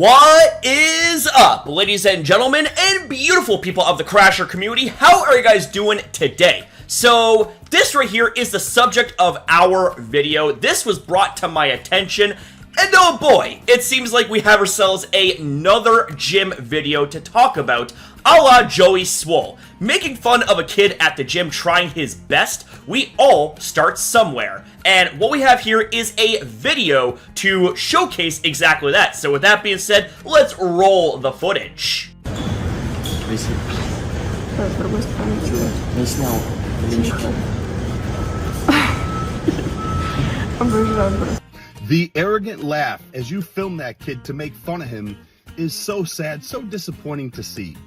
What is up, ladies and gentlemen, and beautiful people of the Crasher community? How are you guys doing today? So, this right here is the subject of our video. This was brought to my attention, and oh boy, it seems like we have ourselves another gym video to talk about, a la Joey Swole. Making fun of a kid at the gym trying his best. We all start somewhere. And what we have here is a video to showcase exactly that. So with that being said, let's roll the footage. The arrogant laugh as you film that kid to make fun of him is so sad, so disappointing to see.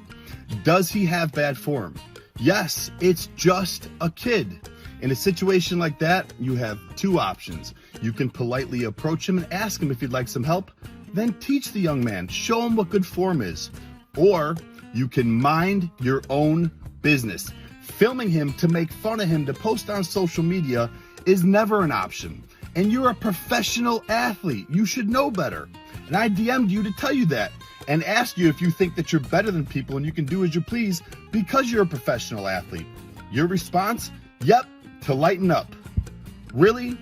Does he have bad form? Yes, it's just a kid. In a situation like that, you have two options. You can politely approach him and ask him if he'd like some help, then teach the young man, show him what good form is. Or you can mind your own business. Filming him to make fun of him to post on social media is never an option. And you're a professional athlete. You should know better. And I DM'd you to tell you that and ask you if you think that you're better than people and you can do as you please because you're a professional athlete. Your response? Yep, to lighten up. Really?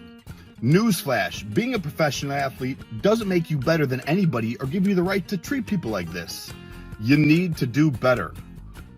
Newsflash, being a professional athlete doesn't make you better than anybody or give you the right to treat people like this. You need to do better.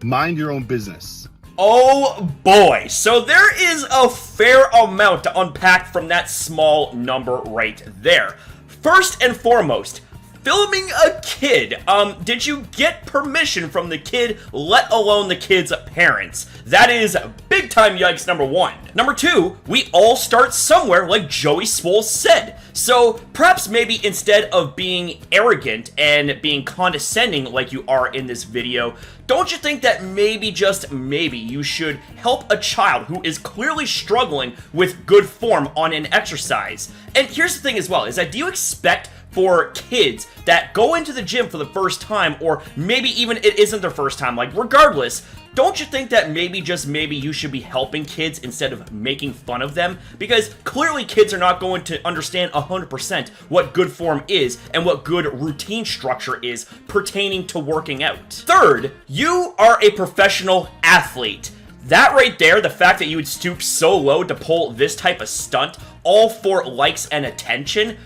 Mind your own business. Oh boy, so there is a fair amount to unpack from that small number right there. First and foremost, filming a kid. Did you get permission from the kid, let alone the kid's parents? That is big time yikes, number one. Number two, we all start somewhere, like Joey Swole said. So perhaps maybe instead of being arrogant and being condescending like you are in this video, don't you think that maybe, just maybe, you should help a child who is clearly struggling with good form on an exercise? And here's the thing as well, is that do you expect for kids that go into the gym for the first time, or maybe even it isn't their first time, like regardless, don't you think that maybe, just maybe, you should be helping kids instead of making fun of them? Because clearly kids are not going to understand 100% what good form is and what good routine structure is pertaining to working out. Third, you are a professional athlete. That right there, the fact that you would stoop so low to pull this type of stunt, all for likes and attention,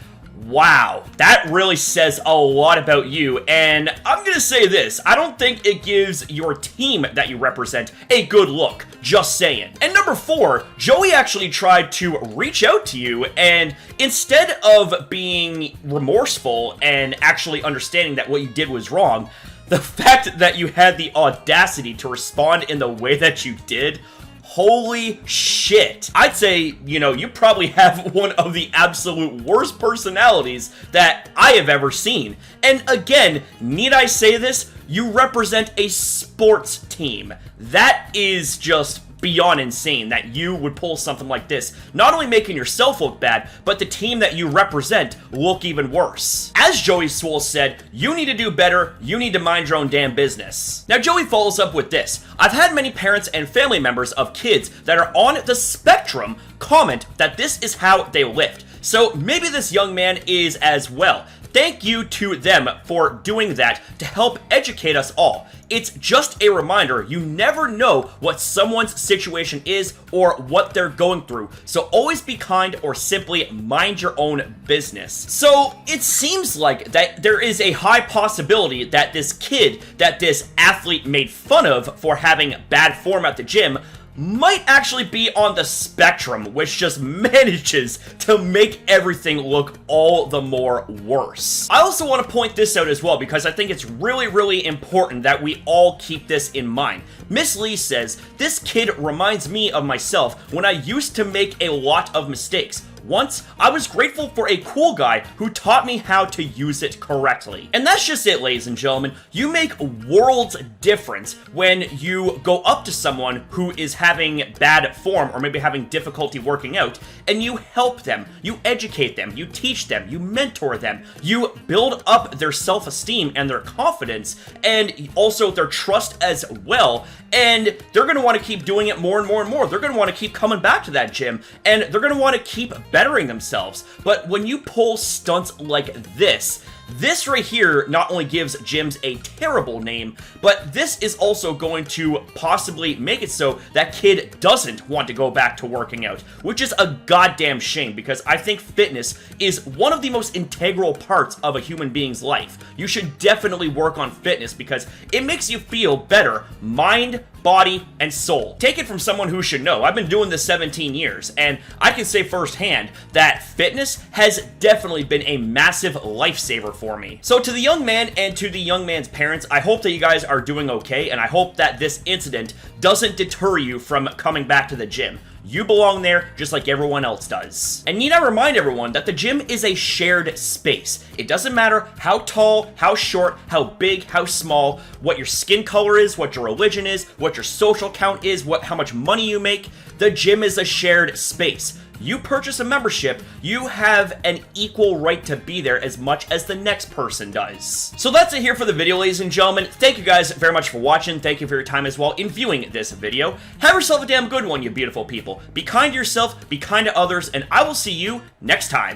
wow, that really says a lot about you, and I'm gonna say this, I don't think it gives your team that you represent a good look, just saying. And number four, Joey actually tried to reach out to you, and instead of being remorseful and actually understanding that what you did was wrong, the fact that you had the audacity to respond in the way that you did, holy shit. I'd say, you probably have one of the absolute worst personalities that I have ever seen. And again, need I say this? You represent a sports team. That is just beyond insane that you would pull something like this, not only making yourself look bad, but the team that you represent look even worse. As Joey Swole said, you need to do better, you need to mind your own damn business. Now Joey follows up with this: I've had many parents and family members of kids that are on the spectrum comment that this is how they lift. So maybe this young man is as well. Thank you to them for doing that to help educate us all. It's just a reminder, you never know what someone's situation is or what they're going through, so always be kind or simply mind your own business. So it seems like that there is a high possibility that this kid, that this athlete made fun of for having bad form at the gym, might actually be on the spectrum, which just manages to make everything look all the more worse. I also want to point this out as well because I think it's really, really important that we all keep this in mind. Miss Lee says, this kid reminds me of myself when I used to make a lot of mistakes. Once, I was grateful for a cool guy who taught me how to use it correctly. And that's just it, ladies and gentlemen. You make worlds difference when you go up to someone who is having bad form or maybe having difficulty working out, and you help them, you educate them, you teach them, you mentor them, you build up their self-esteem and their confidence, and also their trust as well, and they're going to want to keep doing it more and more and more. They're going to want to keep coming back to that gym, and they're going to want to keep bettering themselves. But when you pull stunts like this, This right here not only gives gyms a terrible name, but this is also going to possibly make it so that kid doesn't want to go back to working out, which is a goddamn shame because I think fitness is one of the most integral parts of a human being's life. You should definitely work on fitness because it makes you feel better, mind, body, and soul. Take it from someone who should know. I've been doing this 17 years, and I can say firsthand that fitness has definitely been a massive lifesaver for me. So to the young man and to the young man's parents, I hope that you guys are doing okay, and I hope that this incident doesn't deter you from coming back to the gym. You belong there just like everyone else does. And need I remind everyone that the gym is a shared space. It doesn't matter how tall, how short, how big, how small, what your skin color is, what your religion is, what your social count is, how much money you make. The gym is a shared space. You purchase a membership, you have an equal right to be there as much as the next person does. So that's it here for the video, ladies and gentlemen. Thank you guys very much for watching. Thank you for your time as well in viewing this video. Have yourself a damn good one, you beautiful people. Be kind to yourself, be kind to others, and I will see you next time.